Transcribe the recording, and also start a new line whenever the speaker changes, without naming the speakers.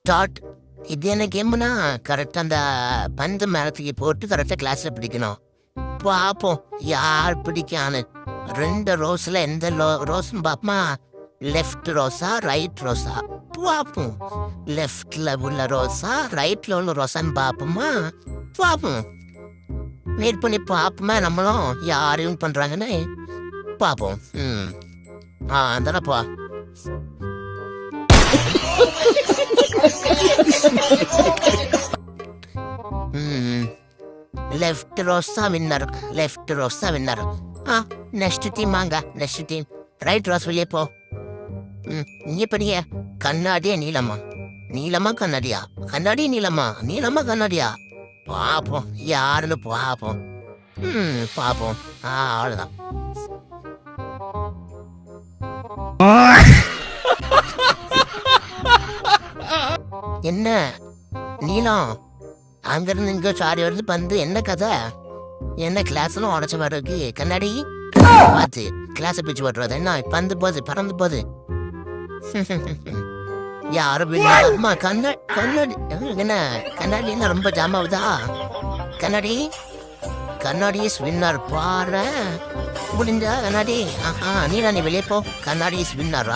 Start. இது என்ன கேம்னா கரெக்டாக அந்த பந்து மேலத்துக்கு போட்டு கரெக்டாக கிளாஸில் பிடிக்கணும். பார்ப்போம் யார் பிடிக்கான்னு. 2 ரோஸில் எந்த ரோஸும் பார்ப்போமா? லெஃப்ட் ரோஸா ரைட் ரோஸா பார்ப்போம். லெஃப்டில் உள்ள ரோஸா ரைட்டில் உள்ள ரோஸான்னு பார்ப்போமா? பார்ப்போம். வெயிட் பண்ணி பார்ப்போமா நம்மளும் யார் வின் பண்ணுறாங்கன்னு பார்ப்போம். அதானப்பா. லெஃப்ட் ரோஸா வின்னர். லெஃப்ட் ரோஸா வின்னர். நெக்ஸ்ட் டீம் வாங்க. நெக்ஸ்ட் டீம் ரைட் ரோஸ் வெளியே போ. இங்கே பெரிய கண்ணாடியா நீளமா? நீளமா கண்ணாடியா? கண்ணாடி நீளமா? நீளமா கண்ணாடியா? பார்ப்போம் யாருன்னு பார்ப்போம். பார்ப்போம். அவ்வளோதான். என்ன நீளம் அங்கிருந்து இங்க சாரி வருது பந்து? என்ன கதை? என்ன கிளாஸ்லாம் உடச்ச மாதிரி இருக்கு? கண்ணாடி பார்த்து கிளாஸை பிச்சு போட்டுறது என்ன? பந்து போகுது பறந்து போகுது. யாரும் அம்மா கண்ணாடி என்ன கண்ணாடி என்ன ரொம்ப ஜாம் ஆகுதா? கண்ணாடி கண்ணாடி வின்னர் பாரு முடிஞ்சா கண்ணாடி. நீ வெளியே போ. கண்ணாடி வின்னர்.